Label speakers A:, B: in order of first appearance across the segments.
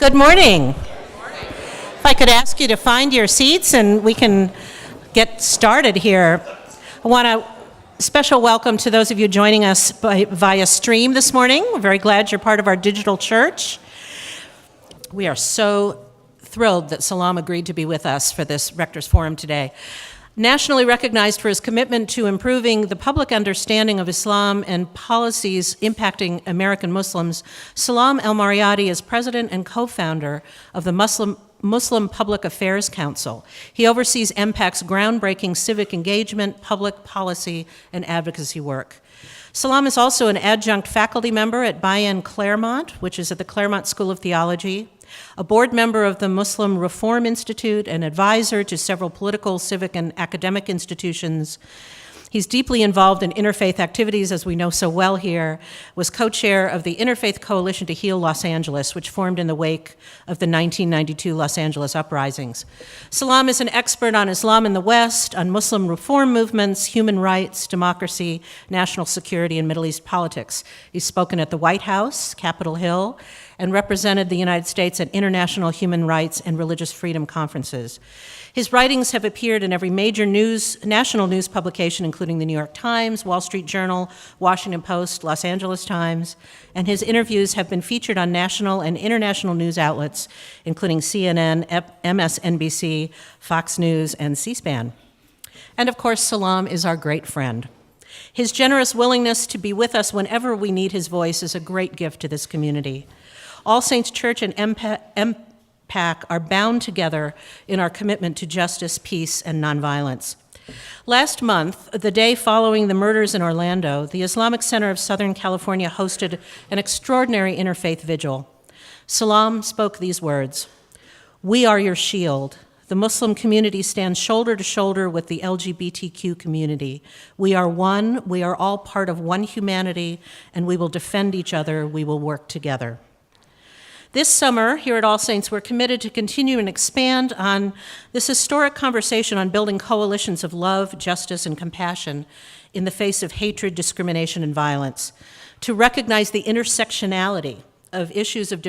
A: Good morning. If I could ask you to find your seats and we can get started here. I want a special welcome to those of you joining us via stream this morning. We're very glad you're part of our digital church. We are so thrilled that Salam agreed to be with us for this Rector's Forum today. Nationally recognized for his commitment to improving the public understanding of Islam and policies impacting American Muslims, Salam Al-Marayati is president and co-founder of the Muslim Public Affairs Council. He oversees MPAC's groundbreaking civic engagement, public policy, and advocacy work. Salam is also an adjunct faculty member at Bayan Claremont, which is at the Claremont School of Theology, a board member of the Muslim Reform Institute, and advisor to several political, civic, and academic institutions. He's deeply involved in interfaith activities, as we know so well here, was co-chair of the Interfaith Coalition to Heal Los Angeles, which formed in the wake of the 1992 Los Angeles uprisings. Salam is an expert on Islam in the West, on Muslim reform movements, human rights, democracy, national security, and Middle East politics. He's spoken at the White House, Capitol Hill, and represented the United States at international human rights and religious freedom conferences. His writings have appeared in every major national news publication, including the New York Times, Wall Street Journal, Washington Post, Los Angeles Times, and his interviews have been featured on national and international news outlets, including CNN, MSNBC, Fox News, and C-SPAN. And of course, Salam is our great friend. His generous willingness to be with us whenever we need his voice is a great gift to this community. All Saints Church and MPAC are bound together in our commitment to justice, peace, and nonviolence. Last month, the day following the murders in Orlando, the Islamic Center of Southern California hosted an extraordinary interfaith vigil. Salam spoke these words: "We are your shield. The Muslim community stands shoulder to shoulder with the LGBTQ community. We are one, we are all part of one humanity, and we will defend each other, we will work together." This summer, here at All Saints, we're committed to continue and expand on this historic conversation on building coalitions of love, justice, and compassion in the face of hatred, discrimination, and violence, to recognize the intersectionality of issues of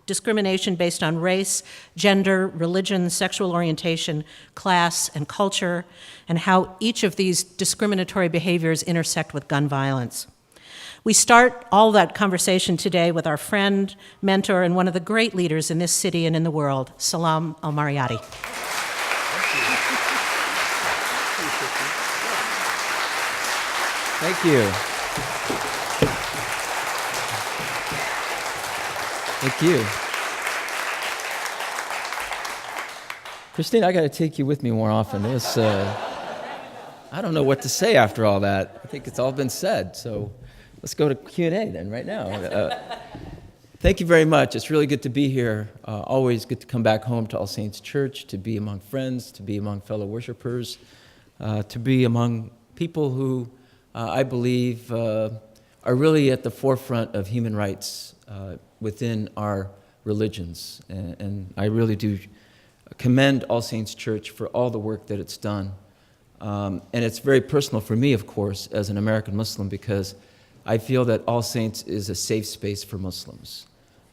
A: discrimination based on race, gender, religion, sexual orientation, class, and culture, and how each of these discriminatory behaviors intersect with gun violence. We start all that conversation today with our friend, mentor, and one of the great leaders in this city and in the world, Salam Al-Marayati.
B: Thank you. Thank you. Christine, I got to take you with me more often. I don't know what to say after all that. I think it's all been said, so let's go to Q&A then, right now. Thank you very much. It's really good to be here. Always good to come back home to All Saints Church, to be among friends, to be among fellow worshipers, to be among people who I believe are really at the forefront of human rights within our religions. And I really do commend All Saints Church for all the work that it's done. And it's very personal for me, of course, as an American Muslim, because I feel that All Saints is a safe space for Muslims,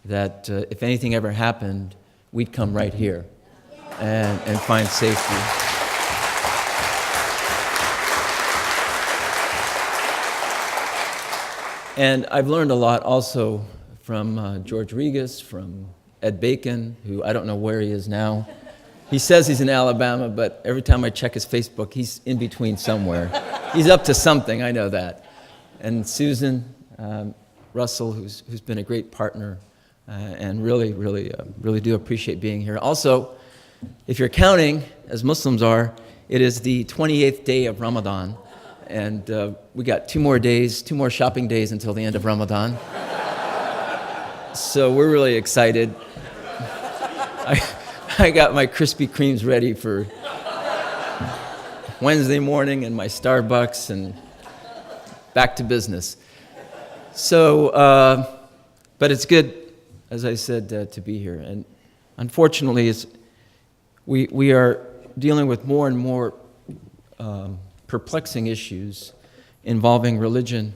B: that if anything ever happened, we'd come right here and find safety. And I've learned a lot also from George Regas, from Ed Bacon, who I don't know where he is now. He says he's in Alabama, but every time I check his Facebook, he's in between somewhere. He's up to something, I know that. And Susan Russell, who's been a great partner, and really do appreciate being here. Also, if you're counting, as Muslims are, it is the 28th day of Ramadan, and we got 2 more shopping days until the end of Ramadan. So we're really excited. I got my Krispy Kremes ready for Wednesday morning and my Starbucks, and back to business. So, but it's good, as I said, to be here. And unfortunately, we are dealing with more and more perplexing issues involving religion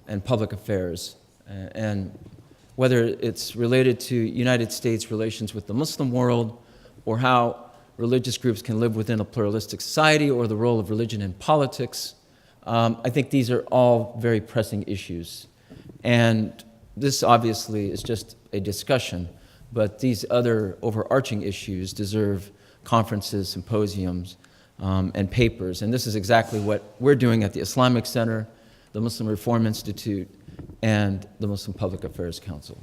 B: and public affairs. And whether it's related to United States relations with the Muslim world, or how religious groups can live within a pluralistic society, or the role of religion in politics. I think these are all very pressing issues. And this obviously is just a discussion, but these other overarching issues deserve conferences, symposiums, and papers. And this is exactly what we're doing at the Islamic Center, the Muslim Reform Institute, and the Muslim Public Affairs Council.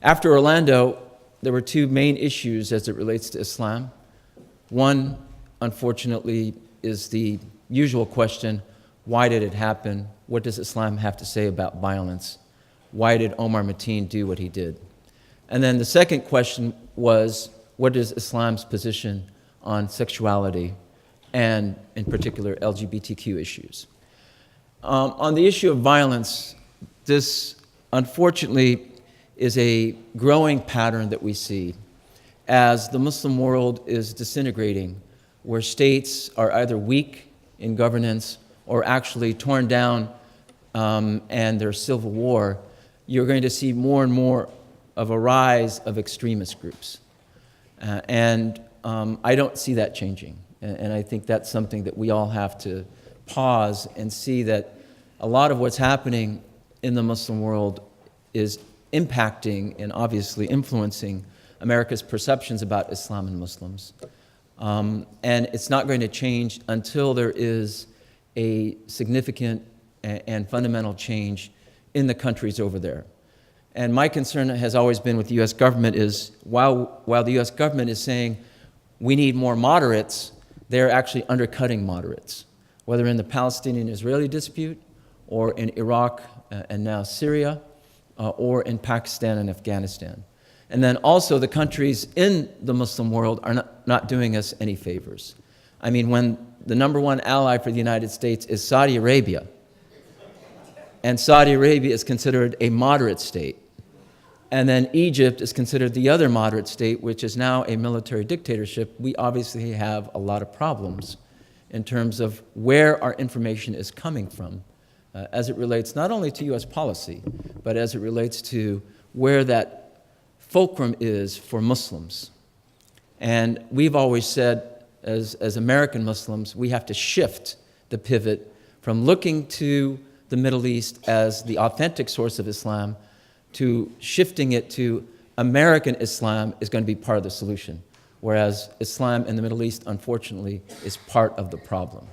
B: After Orlando, there were two main issues as it relates to Islam. One, unfortunately, is the usual question: why did it happen? What does Islam have to say about violence? Why did Omar Mateen do what he did? And then the second question was, what is Islam's position on sexuality and, in particular, LGBTQ issues? On the issue of violence, this, unfortunately, is a growing pattern that we see as the Muslim world is disintegrating, where states are either weak in governance or actually torn down and there's civil war. You're going to see more and more of a rise of extremist groups. I don't see that changing. And I think that's something that we all have to pause and see, that a lot of what's happening in the Muslim world is impacting and obviously influencing America's perceptions about Islam and Muslims. And it's not going to change until there is a significant and fundamental change in the countries over there. And my concern has always been with the U.S. government is, while the U.S. government is saying we need more moderates, they're actually undercutting moderates, whether in the Palestinian-Israeli dispute, or in Iraq and now Syria, or in Pakistan and Afghanistan. And then also the countries in the Muslim world are not doing us any favors. I mean, when the number one ally for the United States is Saudi Arabia, and Saudi Arabia is considered a moderate state, and then Egypt is considered the other moderate state, which is now a military dictatorship, we obviously have a lot of problems in terms of where our information is coming from, as it relates not only to U.S. policy, but as it relates to where that fulcrum is for Muslims. And we've always said, as American Muslims, we have to shift the pivot from looking to the Middle East as the authentic source of Islam to shifting it to American Islam is going to be part of the solution, whereas Islam in the Middle East, unfortunately, is part of the problem.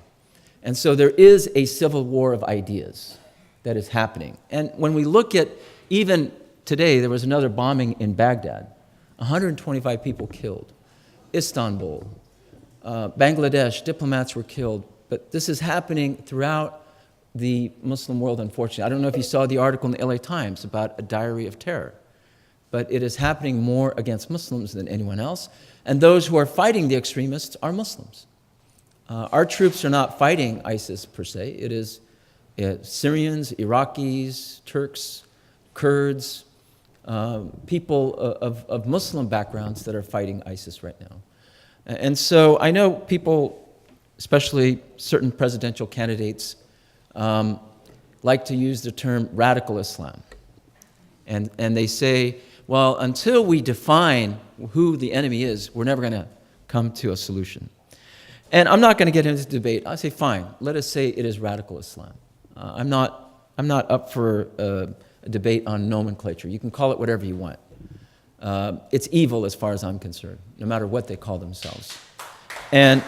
B: And so there is a civil war of ideas that is happening. And when we look at, even today, there was another bombing in Baghdad, 125 people killed. Istanbul, Bangladesh, diplomats were killed. But this is happening throughout the Muslim world, unfortunately. I don't know if you saw the article in the LA Times about a diary of terror, but it is happening more against Muslims than anyone else. And those who are fighting the extremists are Muslims. Our troops are not fighting ISIS per se. It is Syrians, Iraqis, Turks, Kurds, people of Muslim backgrounds that are fighting ISIS right now. And so I know people, especially certain presidential candidates, like to use the term radical Islam. And they say, well, until we define who the enemy is, we're never going to come to a solution. And I'm not going to get into the debate. I say, fine, let us say it is radical Islam. I'm not up for a debate on nomenclature. You can call it whatever you want. It's evil as far as I'm concerned, no matter what they call themselves. And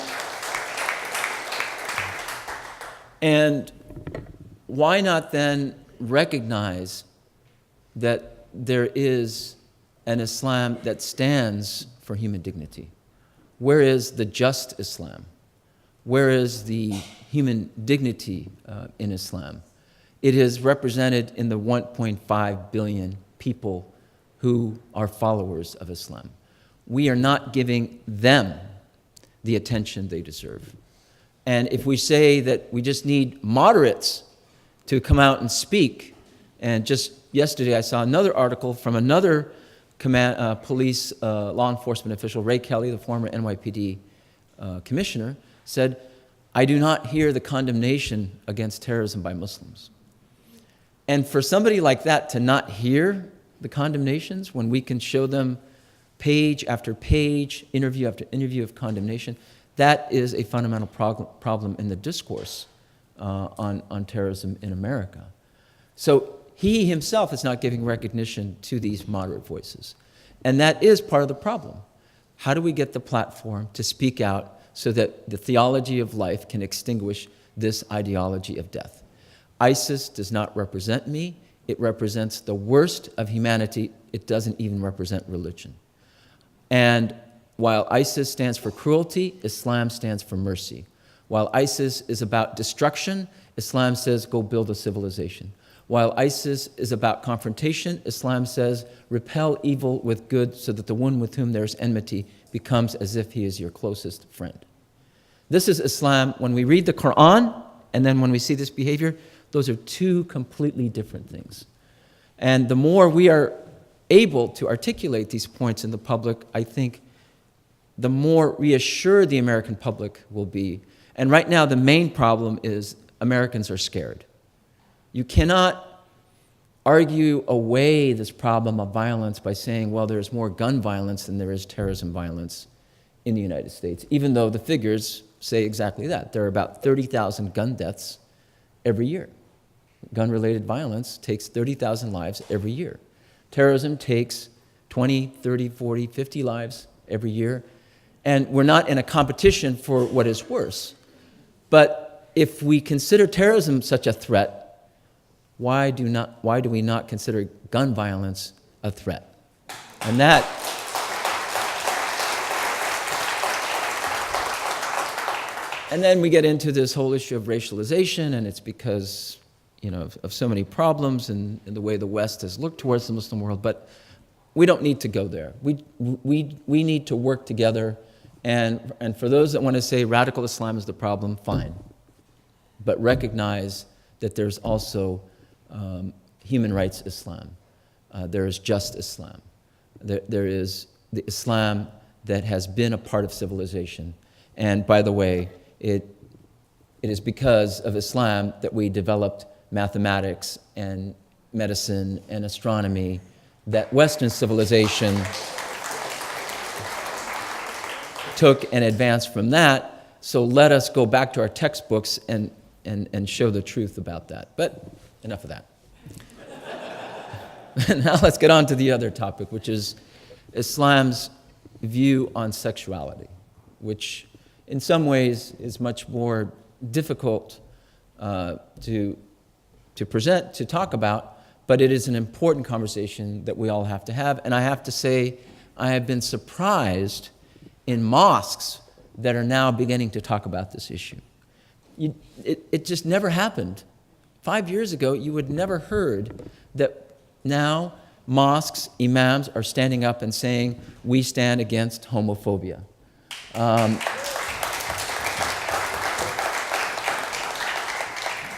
B: why not then recognize that there is an Islam that stands for human dignity? Where is the just Islam? Where is the human dignity in Islam? It is represented in the 1.5 billion people who are followers of Islam. We are not giving them the attention they deserve. And if we say that we just need moderates to come out and speak, and just yesterday I saw another article from another police law enforcement official, Ray Kelly, the former NYPD commissioner, said, I do not hear the condemnation against terrorism by Muslims. And for somebody like that to not hear the condemnations, when we can show them page after page, interview after interview of condemnation, that is a fundamental problem in the discourse on terrorism in America. So he himself is not giving recognition to these moderate voices. And that is part of the problem. How do we get the platform to speak out so that the theology of life can extinguish this ideology of death? ISIS does not represent me. It represents the worst of humanity. It doesn't even represent religion. And while ISIS stands for cruelty, Islam stands for mercy. While ISIS is about destruction, Islam says, go build a civilization. While ISIS is about confrontation, Islam says, repel evil with good so that the one with whom there's enmity becomes as if he is your closest friend. This is Islam. When we read the Quran, and then when we see this behavior, those are two completely different things. And the more we are able to articulate these points in the public, I think the more reassured the American public will be. And right now, the main problem is Americans are scared. You cannot argue away this problem of violence by saying, well, there's more gun violence than there is terrorism violence in the United States, even though the figures say exactly that. There are about 30,000 gun deaths every year. Gun-related violence takes 30,000 lives every year. Terrorism takes 20, 30, 40, 50 lives every year. And we're not in a competition for what is worse. But if we consider terrorism such a threat, why do we not consider gun violence a threat? And that and then we get into this whole issue of racialization, and it's because of so many problems and the way the West has looked towards the Muslim world. But we don't need to go there. We need to work together. And for those that want to say radical Islam is the problem, fine. But recognize that there's also human rights Islam. There is just Islam. There is the Islam that has been a part of civilization. And by the way, it is because of Islam that we developed mathematics and medicine and astronomy, that Western civilization took and advanced from that. So let us go back to our textbooks and show the truth about that. But enough of that. Now let's get on to the other topic, which is Islam's view on sexuality, which in some ways is much more difficult to present, to talk about, but it is an important conversation that we all have to have. And I have to say, I have been surprised in mosques that are now beginning to talk about this issue. It just never happened. 5 years ago, you would never heard that now mosques, imams are standing up and saying, we stand against homophobia.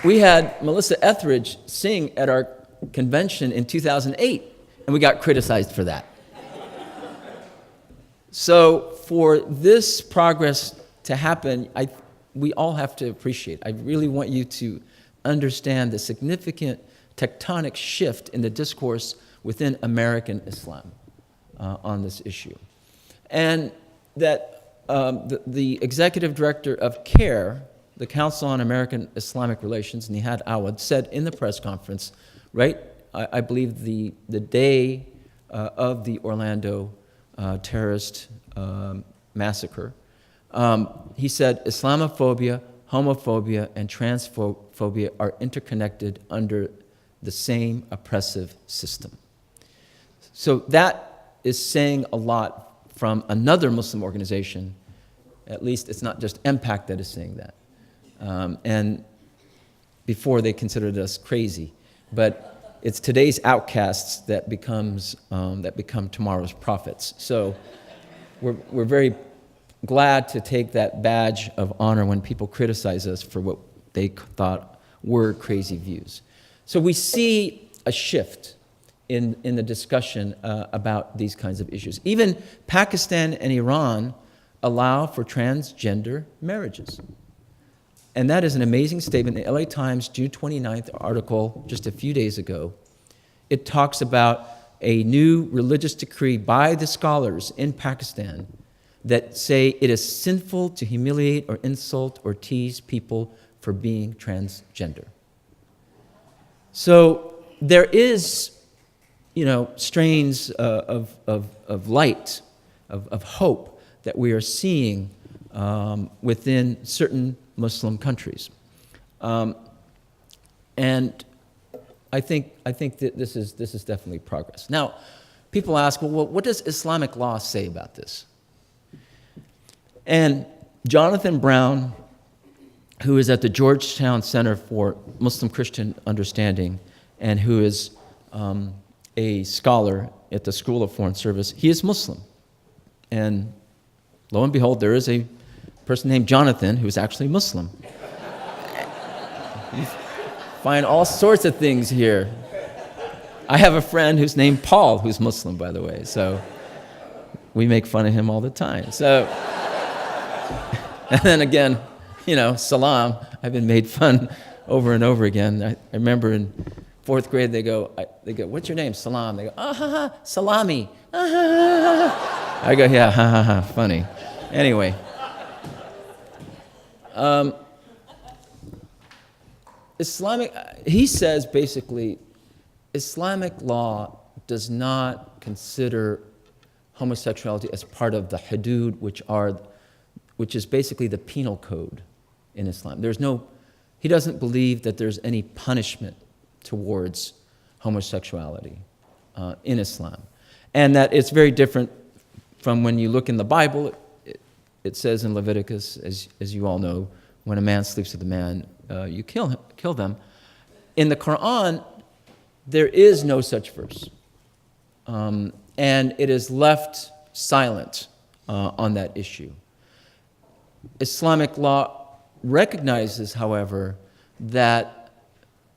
B: We had Melissa Etheridge sing at our convention in 2008, and we got criticized for that. So for this progress to happen, we all have to appreciate. I really want you to understand the significant tectonic shift in the discourse within American Islam on this issue. And that the executive director of CARE, the Council on American Islamic Relations, Nihad Awad, said in the press conference, right, I believe the day of the Orlando terrorist massacre, he said, Islamophobia, homophobia, and transphobia are interconnected under the same oppressive system. So that is saying a lot from another Muslim organization. At least it's not just MPAC that is saying that. And before they considered us crazy. But it's today's outcasts that become tomorrow's prophets. So we're very glad to take that badge of honor when people criticize us for what they thought were crazy views. So we see a shift in the discussion about these kinds of issues. Even Pakistan and Iran allow for transgender marriages. And that is an amazing statement. The LA Times, June 29th article, just a few days ago, it talks about a new religious decree by the scholars in Pakistan that say it is sinful to humiliate or insult or tease people for being transgender. So there is, strains of light, of hope that we are seeing within certain Muslim countries. And I think that this is definitely progress. Now, people ask, well, what does Islamic law say about this? And Jonathan Brown, who is at the Georgetown Center for Muslim-Christian Understanding and who is a scholar at the School of Foreign Service, he is Muslim. And lo and behold, there is a person named Jonathan who is actually Muslim. You find all sorts of things here. I have a friend who's named Paul, who's Muslim, by the way, so we make fun of him all the time. So, and then again, Salam, I've been made fun over and over again. I remember in 4th grade, they go, what's your name? Salam. They go, salami. I go, yeah, ha, ha, ha, funny. Anyway. He says basically, Islamic law does not consider homosexuality as part of the hudud, which is basically the penal code in Islam. He doesn't believe that there's any punishment towards homosexuality in Islam. And that it's very different from when you look in the Bible. It says in Leviticus, as you all know, when a man sleeps with a man, you kill them. In the Quran, there is no such verse. And it is left silent on that issue. Islamic law recognizes, however, that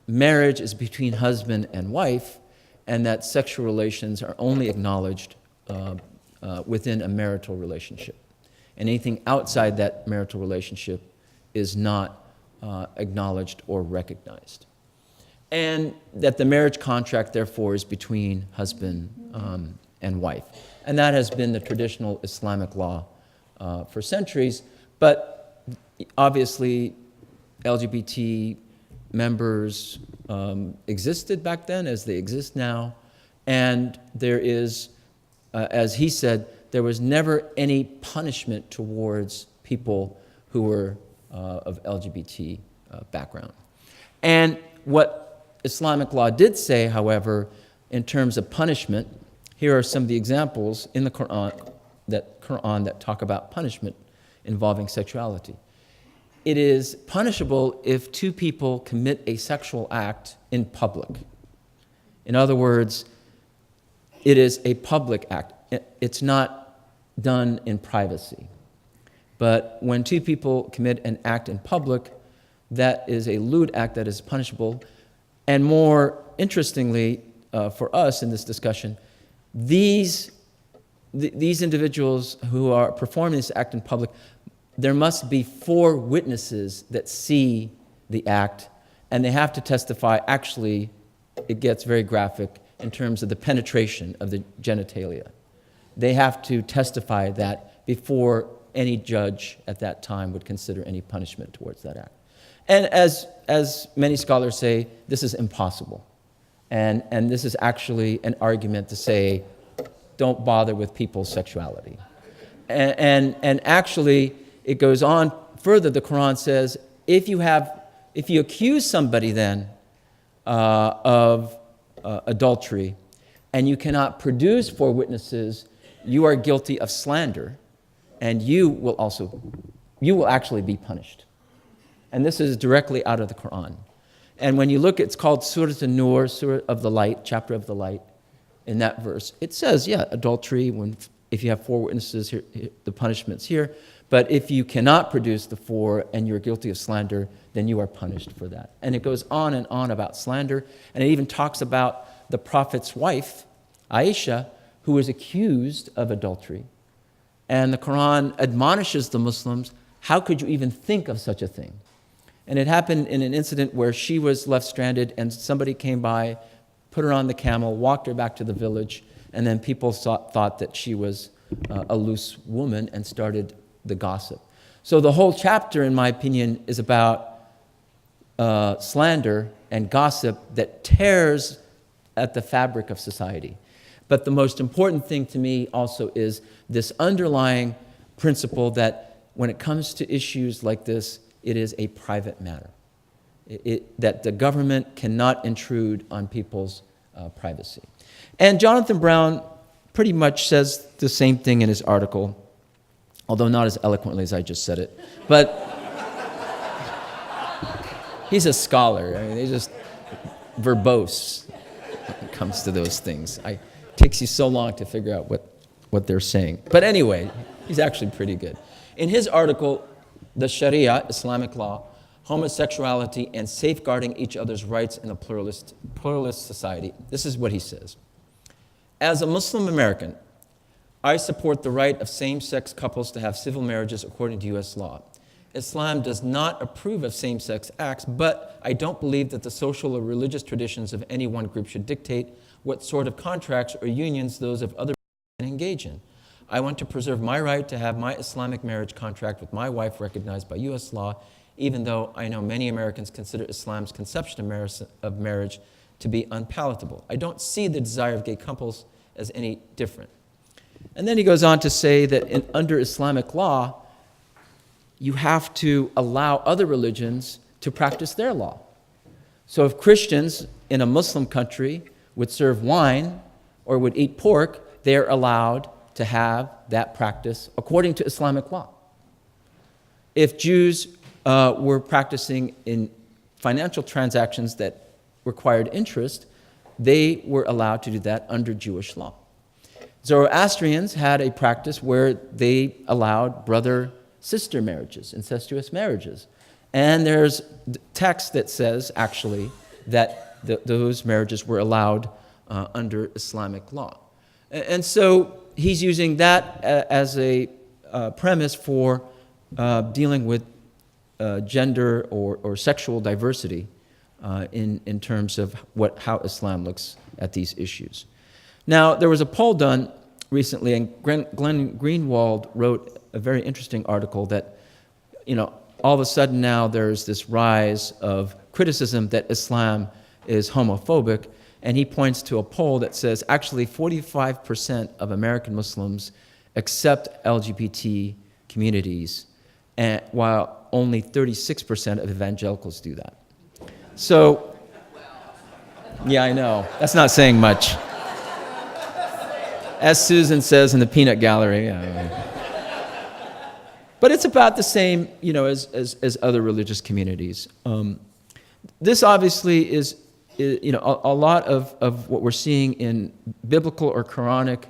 B: marriage is between husband and wife, and that sexual relations are only acknowledged within a marital relationship. And anything outside that marital relationship is not acknowledged or recognized. And that the marriage contract, therefore, is between husband and wife. And that has been the traditional Islamic law for centuries. But obviously, LGBT members existed back then as they exist now. And there is, as he said, there was never any punishment towards people who were of LGBT background. And what Islamic law did say, however, in terms of punishment, here are some of the examples in the Quran that talk about punishment involving sexuality. It is punishable if two people commit a sexual act in public. In other words, it is a public act. It's not done in privacy. But when two people commit an act in public, that is a lewd act that is punishable. And more interestingly, for us in this discussion, these individuals who are performing this act in public, there must be 4 witnesses that see the act, and they have to testify. Actually, it gets very graphic in terms of the penetration of the genitalia. They have to testify that before any judge at that time would consider any punishment towards that act. And as many scholars say, this is impossible. And this is actually an argument to say, don't bother with people's sexuality. And actually, it goes on further. The Quran says, if you accuse somebody then of adultery, and you cannot produce 4 witnesses, you are guilty of slander, and you will actually be punished. And this is directly out of the Quran. And when you look, it's called Surah An-Nur, Surah of the Light, chapter of the light. In that verse, it says, adultery, if you have 4 witnesses, here, the punishment's here. But if you cannot produce the 4 and you're guilty of slander, then you are punished for that. And it goes on and on about slander. And it even talks about the Prophet's wife, Aisha, who was accused of adultery. And the Quran admonishes the Muslims, how could you even think of such a thing? And it happened in an incident where she was left stranded and somebody came by, put her on the camel, walked her back to the village, and then people thought that she was a loose woman and started the gossip. So the whole chapter, in my opinion, is about slander and gossip that tears at the fabric of society. But the most important thing to me also is this underlying principle that when it comes to issues like this, it is a private matter. That the government cannot intrude on people's privacy. And Jonathan Brown pretty much says the same thing in his article, although not as eloquently as I just said it. But he's a scholar. I mean, he's just verbose when it comes to those things. It takes you so long to figure out what they're saying. But anyway, he's actually pretty good. In his article, The Sharia, Islamic Law, Homosexuality and Safeguarding Each Other's Rights in a Pluralist Society, this is what he says. As a Muslim American, I support the right of same-sex couples to have civil marriages according to U.S. law. Islam does not approve of same-sex acts, but I don't believe that the social or religious traditions of any one group should dictate what sort of contracts or unions those of other people can engage in. I want to preserve my right to have my Islamic marriage contract with my wife recognized by U.S. law, even though I know many Americans consider Islam's conception of marriage to be unpalatable. I don't see the desire of gay couples as any different. And then he goes on to say that under Islamic law, you have to allow other religions to practice their law. So if Christians in a Muslim country would serve wine or would eat pork, they are allowed to have that practice according to Islamic law. If Jews were practicing in financial transactions that required interest, they were allowed to do that under Jewish law. Zoroastrians had a practice where they allowed brother-sister marriages, incestuous marriages. And there's text that says, actually, that those marriages were allowed under Islamic law. And so he's using that as a premise for dealing with gender or sexual diversity in terms of how Islam looks at these issues. Now, there was a poll done recently, and Glenn Greenwald wrote a very interesting article that, all of a sudden now there's this rise of criticism that Islam is homophobic, and he points to a poll that says actually 45% of American Muslims accept LGBT communities, while only 36% of evangelicals do that. So, yeah, I know. That's not saying much. As Susan says in the peanut gallery. But it's about the same, as other religious communities. This obviously is a lot of what we're seeing in biblical or Quranic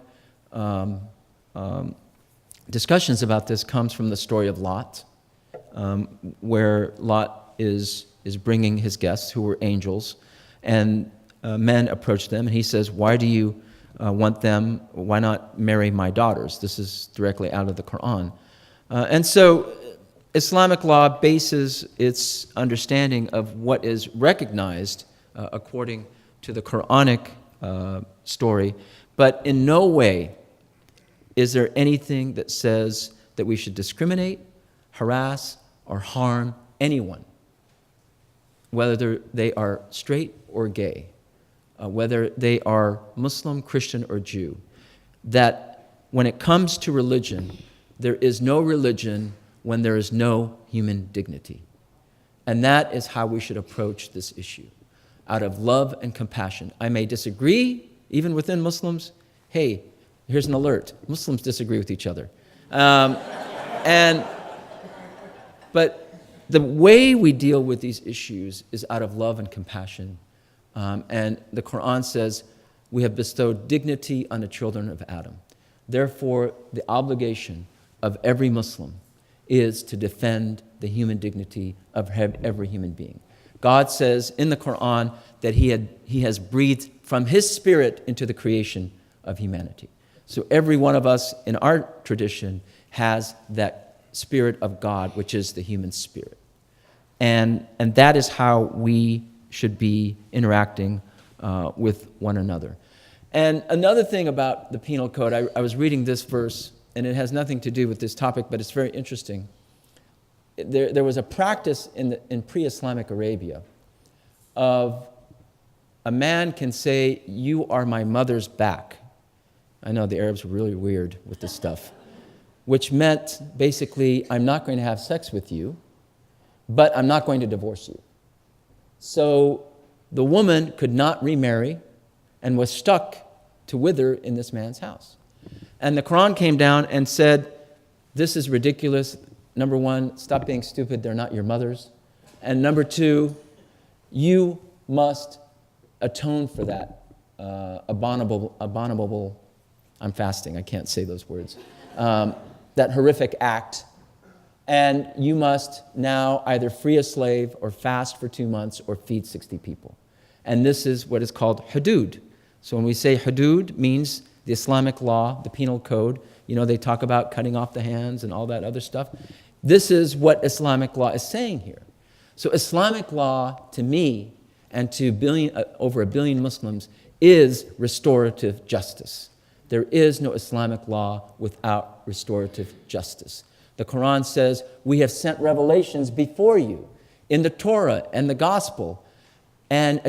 B: discussions about this comes from the story of Lot, where Lot is bringing his guests, who were angels, and men approach them, and he says, why do you want them? Why not marry my daughters? This is directly out of the Quran. And so Islamic law bases its understanding of what is recognized according to the Quranic story, but in no way is there anything that says that we should discriminate, harass, or harm anyone, whether they are straight or gay, whether they are Muslim, Christian, or Jew. That when it comes to religion, there is no religion when there is no human dignity. And that is how we should approach this issue, out of love and compassion. I may disagree, even within Muslims. Hey, here's an alert. Muslims disagree with each other. But the way we deal with these issues is out of love and compassion. And the Quran says, we have bestowed dignity on the children of Adam. Therefore, the obligation of every Muslim is to defend the human dignity of every human being. God says in the Quran that He has breathed from His Spirit into the creation of humanity. So every one of us in our tradition has that Spirit of God, which is the human spirit. And that is how we should be interacting with one another. And another thing about the penal code, I was reading this verse, and it has nothing to do with this topic, but it's very interesting. There was a practice in pre-Islamic Arabia of a man can say, "You are my mother's back." I know the Arabs were really weird with this stuff, which meant basically, I'm not going to have sex with you, but I'm not going to divorce you. So the woman could not remarry and was stuck to wither in this man's house. And the Quran came down and said, this is ridiculous. Number one, stop being stupid. They're not your mothers. And number two, you must atone for that abominable, I'm fasting, I can't say those words, that horrific act. And you must now either free a slave or fast for 2 months or feed 60 people. And this is what is called hudud. So when we say hudud, means the Islamic law, the penal code. You know, they talk about cutting off the hands and all that other stuff. This is what Islamic law is saying here. So Islamic law, to me, and to over 1 billion Muslims, is restorative justice. There is no Islamic law without restorative justice. The Quran says, we have sent revelations before you in the Torah and the Gospel and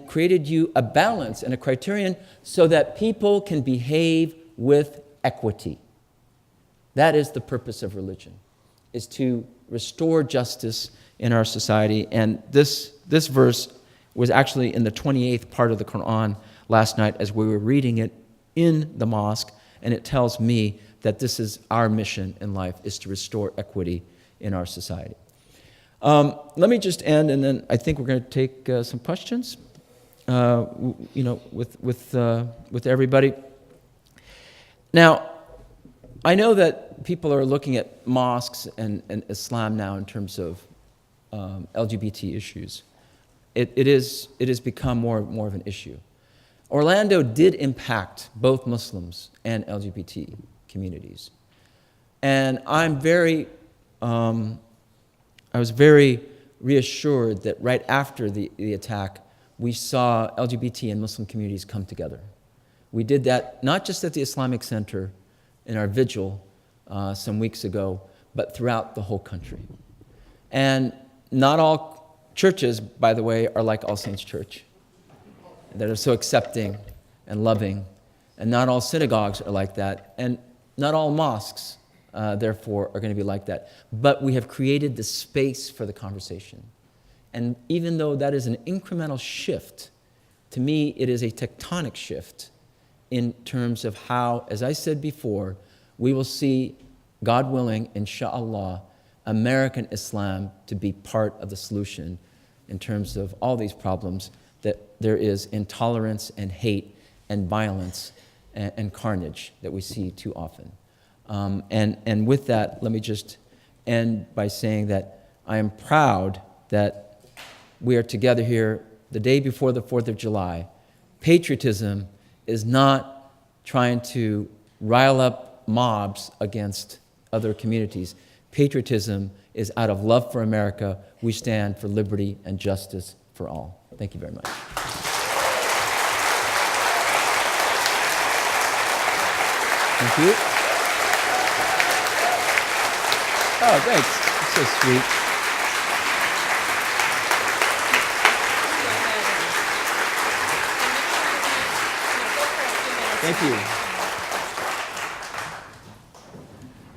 B: created you a balance and a criterion so that people can behave with equity. That is the purpose of religion, is to restore justice in our society. And this verse was actually in the 28th part of the Quran last night as we were reading it in the mosque, and it tells me that this is our mission in life, is to restore equity in our society. Let me just end, and then I think we're going to take some questions, with everybody. Now, I know that people are looking at mosques and Islam now in terms of LGBT issues. It has become more of an issue. Orlando did impact both Muslims and LGBT communities. And I was very reassured that right after the attack, we saw LGBT and Muslim communities come together. We did that not just at the Islamic Center in our vigil some weeks ago, but throughout the whole country. And not all churches, by the way, are like All Saints Church, that are so accepting and loving. And not all synagogues are like that. And not all mosques, therefore, are going to be like that. But we have created the space for the conversation. And even though that is an incremental shift, to me, it is a tectonic shift in terms of how, as I said before, we will see, God willing, inshallah, American Islam to be part of the solution in terms of all these problems that there is intolerance and hate and violence and carnage that we see too often. And with that, let me just end by saying that I am proud that we are together here the day before the 4th of July. Patriotism is not trying to rile up mobs against other communities. Patriotism is out of love for America. We stand for liberty and justice for all. Thank you very much. Thank you. Oh, thanks. That's so sweet. Thank you.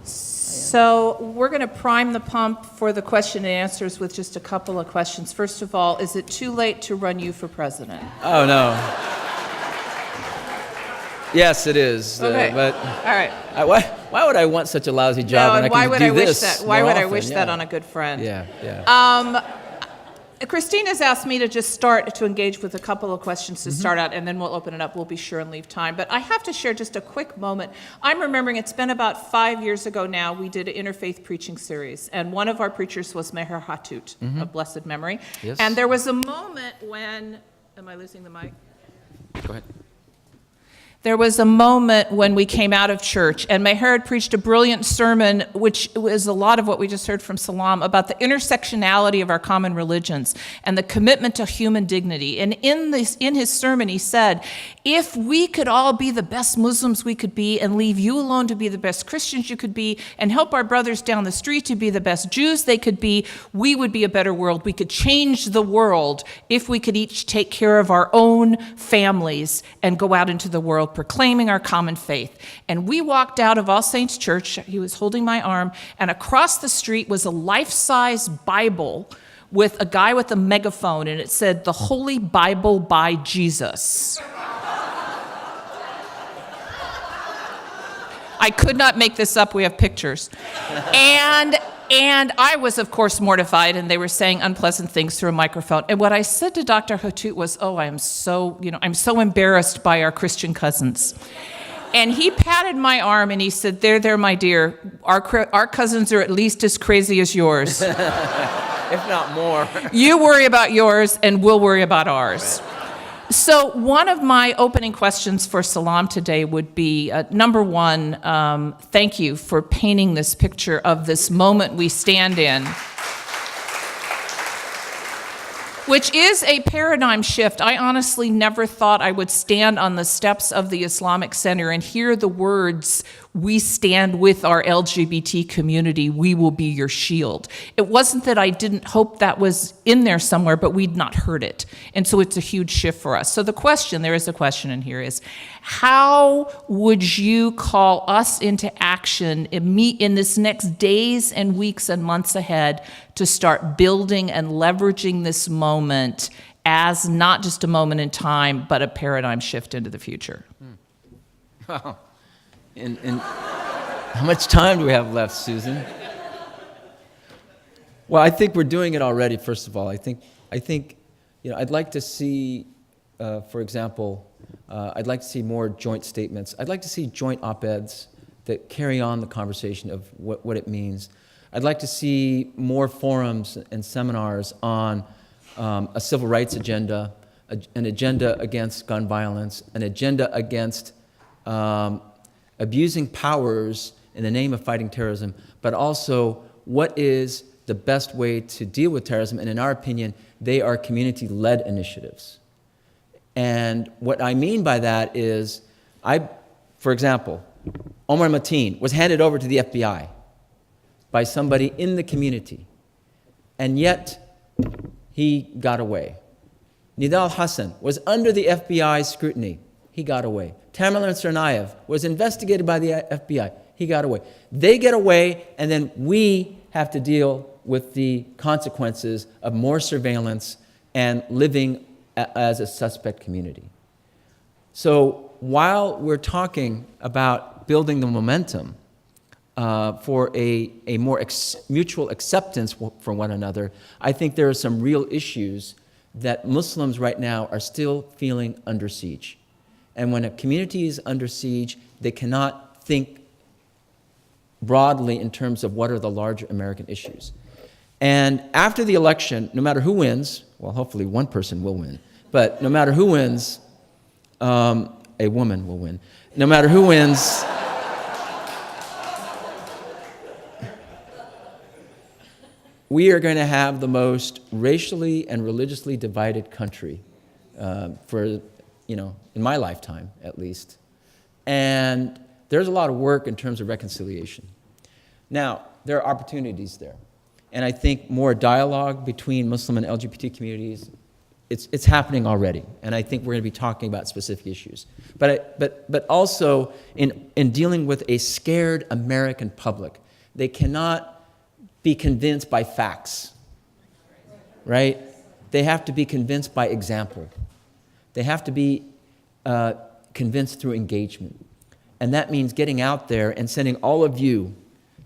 C: So we're going to prime the pump for the question and answers with just a couple of questions. First of all, is it too late to run you for president?
B: Oh, no. Yes, it is.
C: Okay.
B: But
C: all right.
B: Why would I want such a lousy job when I can do this?
C: Why would I
B: often?
C: wish that on a good friend?
B: Yeah.
C: Christina's asked me to just start to engage with a couple of questions to start out, and then we'll open it up. We'll be sure and leave time. But I have to share just a quick moment. I'm remembering it's been about 5 years ago now, we did an interfaith preaching series, and one of our preachers was Meher Hatut, of blessed memory.
B: Yes.
C: And there was a moment when, am I losing the mic?
B: Go ahead.
C: There was a moment when we came out of church, and Meher had preached a brilliant sermon, which was a lot of what we just heard from Salam, about the intersectionality of our common religions and the commitment to human dignity. And in his sermon, he said, if we could all be the best Muslims we could be and leave you alone to be the best Christians you could be and help our brothers down the street to be the best Jews they could be, we would be a better world. We could change the world if we could each take care of our own families and go out into the world proclaiming our common faith. And we walked out of All Saints Church, he was holding my arm, and across the street was a life-size Bible with a guy with a megaphone, and it said, "The Holy Bible by Jesus." I could not make this up, we have pictures. And I was, of course, mortified, and they were saying unpleasant things through a microphone. And what I said to Dr. Hatut was, I'm so embarrassed by our Christian cousins. And he patted my arm, and he said, there, my dear, our cousins are at least as crazy as yours.
B: If not more.
C: You worry about yours, and we'll worry about ours. So one of my opening questions for Salam today would be, number one, thank you for painting this picture of this moment we stand in, which is a paradigm shift. I honestly never thought I would stand on the steps of the Islamic Center and hear the words, "We stand with our LGBT community, we will be your shield." It wasn't that I didn't hope that was in there somewhere, but we'd not heard it. And so it's a huge shift for us. So there is a question in here, is how would you call us into action in this next days and weeks and months ahead to start building and leveraging this moment as not just a moment in time, but a paradigm shift into the future?
B: Wow. And how much time do we have left, Susan? Well, I think we're doing it already, first of all. I think I'd like to see, for example, I'd like to see more joint statements. I'd like to see joint op-eds that carry on the conversation of what it means. I'd like to see more forums and seminars on a civil rights agenda, an agenda against gun violence, an agenda against abusing powers in the name of fighting terrorism, but also what is the best way to deal with terrorism. And in our opinion, they are community-led initiatives. And what I mean by that is, for example, Omar Mateen was handed over to the FBI by somebody in the community, and yet he got away. Nidal Hassan was under the FBI's scrutiny. He got away. Tamerlan Tsarnaev was investigated by the FBI. He got away. They get away, and then we have to deal with the consequences of more surveillance and living as a suspect community. So while we're talking about building the momentum for a more mutual acceptance for one another, I think there are some real issues that Muslims right now are still feeling under siege. And when a community is under siege, they cannot think broadly in terms of what are the larger American issues. And after the election, no matter who wins, well, hopefully one person will win, but no matter who wins, a woman will win. No matter who wins, we are going to have the most racially and religiously divided country in my lifetime, at least. And there's a lot of work in terms of reconciliation. Now, there are opportunities there. And I think more dialogue between Muslim and LGBT communities, it's happening already. And I think we're going to be talking about specific issues. But also in dealing with a scared American public, they cannot be convinced by facts, right? They have to be convinced by example. They have to be convinced through engagement. And that means getting out there and sending all of you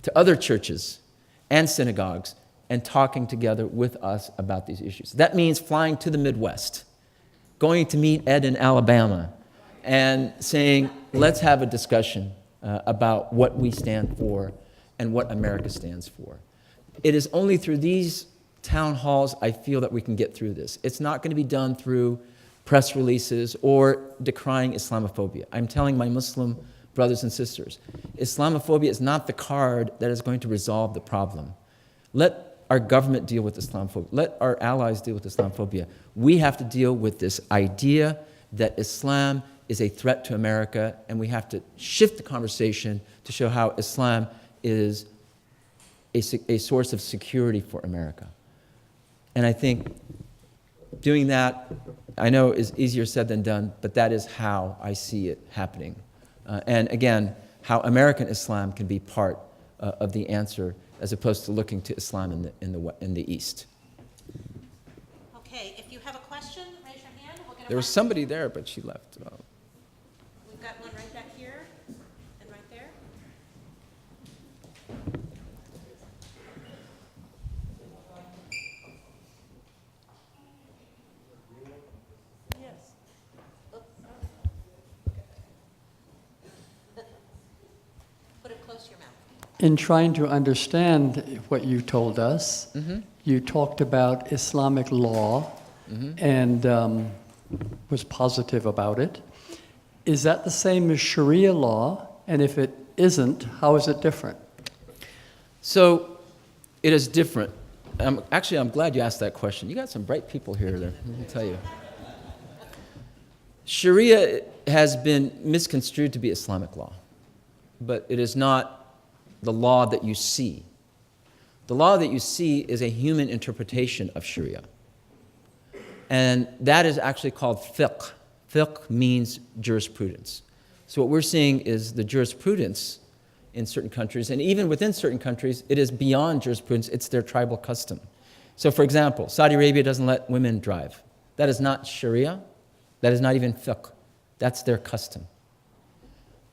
B: to other churches and synagogues and talking together with us about these issues. That means flying to the Midwest, going to meet Ed in Alabama, and saying, let's have a discussion about what we stand for and what America stands for. It is only through these town halls I feel that we can get through this. It's not going to be done through press releases or decrying Islamophobia. I'm telling my Muslim brothers and sisters, Islamophobia is not the card that is going to resolve the problem. Let our government deal with Islamophobia. Let our allies deal with Islamophobia. We have to deal with this idea that Islam is a threat to America, and we have to shift the conversation to show how Islam is a source of security for America. And I think doing that, I know, is easier said than done, but that is how I see it happening. And again, how American Islam can be part of the answer as opposed to looking to Islam in the East.
A: Okay, if you have a question, raise your hand. We'll get a
B: There was somebody there, but she left.
A: We've got one right back here and right there. Yes. Put it close to your mouth.
D: In trying to understand what you told us, you talked about Islamic law and was positive about it. Is that the same as Sharia law? And if it isn't, how is it different?
B: So it is different. Actually, I'm glad you asked that question. You got some bright people here, let me tell you. Sharia has been misconstrued to be Islamic law, but it is not the law that you see. The law that you see is a human interpretation of Sharia. And that is actually called fiqh. Fiqh means jurisprudence. So what we're seeing is the jurisprudence in certain countries, and even within certain countries, it is beyond jurisprudence, it's their tribal custom. So for example, Saudi Arabia doesn't let women drive. That is not Sharia. That is not even fiqh. That's their custom.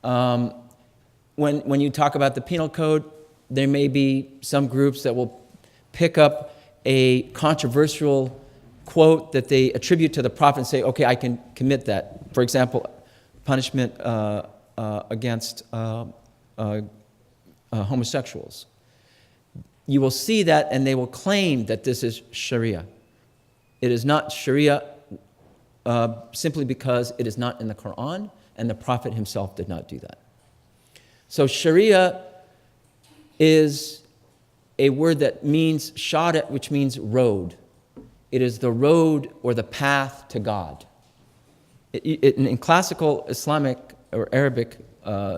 B: When you talk about the penal code, there may be some groups that will pick up a controversial quote that they attribute to the Prophet and say, okay, I can commit that. For example, punishment against homosexuals. You will see that, and they will claim that this is Sharia. It is not Sharia simply because it is not in the Quran, and the Prophet himself did not do that. So Sharia is a word that means shara, which means road. It is the road or the path to God. In classical Islamic or Arabic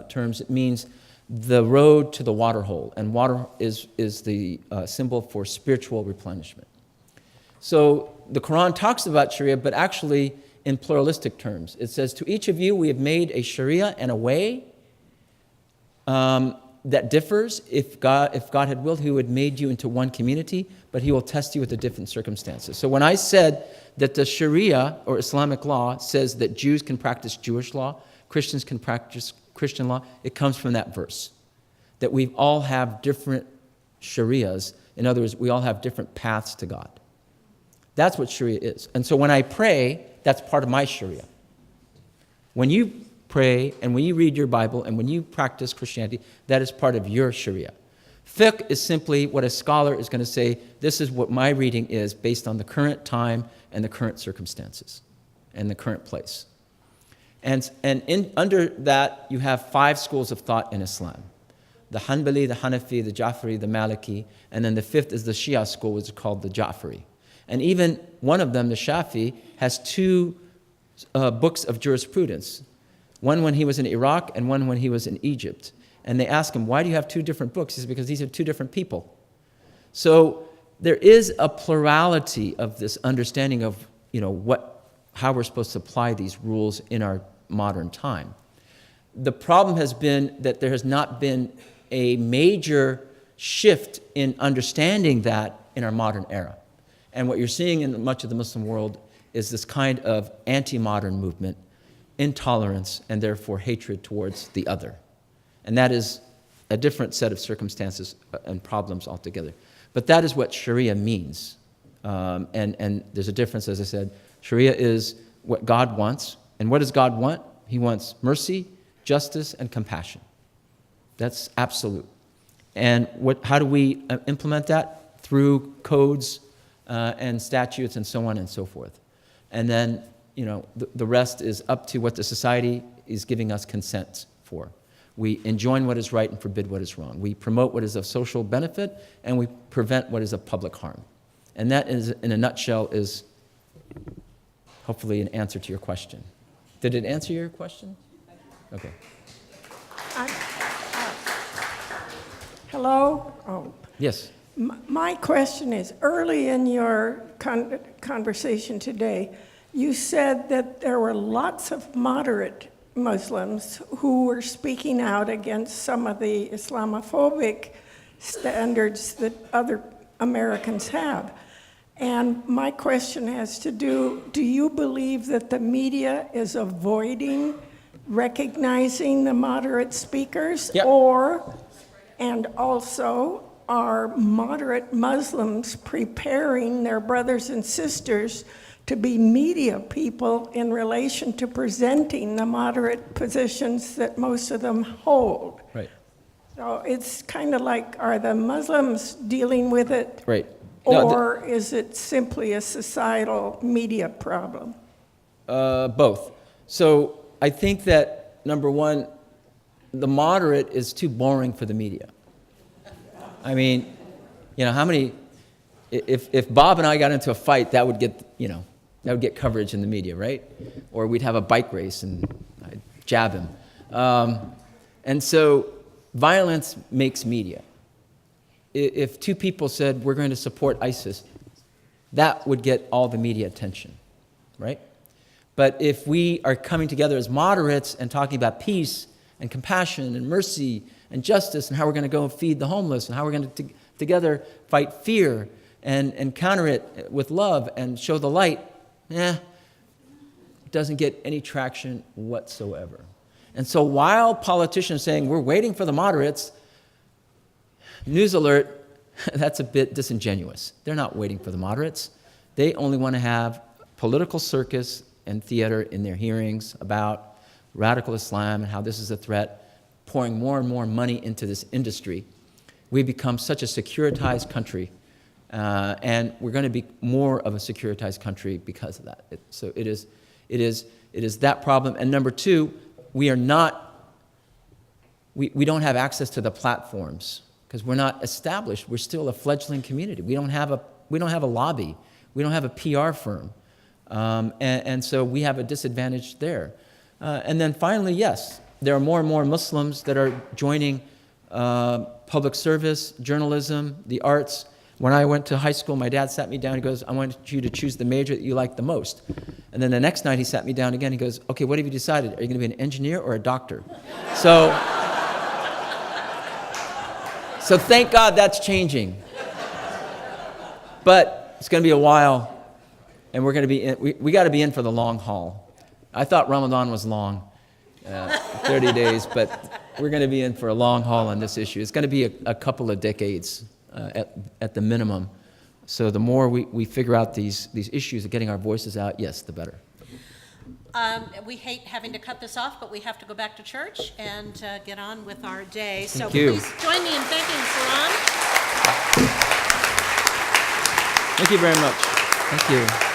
B: terms, it means the road to the water hole, and water is the symbol for spiritual replenishment. So the Quran talks about Sharia, but actually in pluralistic terms. It says, to each of you we have made a Sharia and a way that differs. If God had willed, he would have made you into one community, but he will test you with the different circumstances. So when I said that the Sharia, or Islamic law, says that Jews can practice Jewish law, Christians can practice Christian law, it comes from that verse, that we all have different Sharias. In other words, we all have different paths to God. That's what Sharia is. And so when I pray, that's part of my Sharia. When you pray, and when you read your Bible, and when you practice Christianity, that is part of your Sharia. Fiqh is simply what a scholar is going to say, this is what my reading is based on the current time and the current circumstances and the current place. And under that, you have 5 schools of thought in Islam. The Hanbali, the Hanafi, the Ja'fari, the Maliki, and then the 5th is the Shia school, which is called the Ja'fari. And even one of them, the Shafi, has 2 books of jurisprudence. One when he was in Iraq and one when he was in Egypt. And they ask him, why do you have 2 different books? He says, because these are 2 different people. So there is a plurality of this understanding of, how we're supposed to apply these rules in our modern time. The problem has been that there has not been a major shift in understanding that in our modern era. And what you're seeing in much of the Muslim world is this kind of anti-modern movement, intolerance, and therefore hatred towards the other. And that is a different set of circumstances and problems altogether. But that is what Sharia means. And there's a difference, as I said. Sharia is what God wants. And what does God want? He wants mercy, justice, and compassion. That's absolute. And how do we implement that? Through codes and statutes and so on and so forth. And then, the rest is up to what the society is giving us consent for. We enjoin what is right and forbid what is wrong. We promote what is of social benefit, and we prevent what is of public harm. And that is, in a nutshell, is hopefully an answer to your question. Did it answer your question? Okay.
E: Hello? Oh.
B: Yes.
E: My question is, early in your conversation today, you said that there were lots of moderate Muslims who were speaking out against some of the Islamophobic standards that other Americans have. And my question has to do you believe that the media is avoiding recognizing the moderate speakers?
B: Yep.
E: And also, are moderate Muslims preparing their brothers and sisters to be media people in relation to presenting the moderate positions that most of them hold?
B: Right.
E: So it's kind of like, are the Muslims dealing with it?
B: Right.
E: Or is it simply a societal media problem?
B: Both. So I think that, number one, the moderate is too boring for the media. I mean, how many, if Bob and I got into a fight, that would get coverage in the media, right? Or we'd have a bike race and I'd jab him. And so violence makes media. If two people said, we're going to support ISIS, that would get all the media attention, right? But if we are coming together as moderates and talking about peace and compassion and mercy and justice and how we're going to go and feed the homeless and how we're going to together fight fear and counter it with love and show the light, it doesn't get any traction whatsoever. And so while politicians are saying, we're waiting for the moderates, news alert, that's a bit disingenuous. They're not waiting for the moderates. They only want to have political circus and theater in their hearings about radical Islam and how this is a threat, pouring more and more money into this industry. We've become such a securitized country, and we're going to be more of a securitized country because of that. So it is that problem. And number two, we don't have access to the platforms because we're not established. We're still a fledgling community. We don't have a lobby. We don't have a PR firm. And so we have a disadvantage there. And then finally, yes, there are more and more Muslims that are joining public service, journalism, the arts. When I went to high school, my dad sat me down. He goes, I want you to choose the major that you like the most. And then the next night, he sat me down again. He goes, okay, what have you decided? Are you going to be an engineer or a doctor? So thank God that's changing. But it's going to be a while. And we're going to be in, we got to be in for the long haul. I thought Ramadan was long, 30 days, but we're going to be in for a long haul on this issue. It's going to be a couple of decades at the minimum. So the more we figure out these issues of getting our voices out, yes, the better.
A: We hate having to cut this off, but we have to go back to church and get on with our day. So
B: Thank you.
A: Please join me in thanking Salam.
B: Thank you very much. Thank you.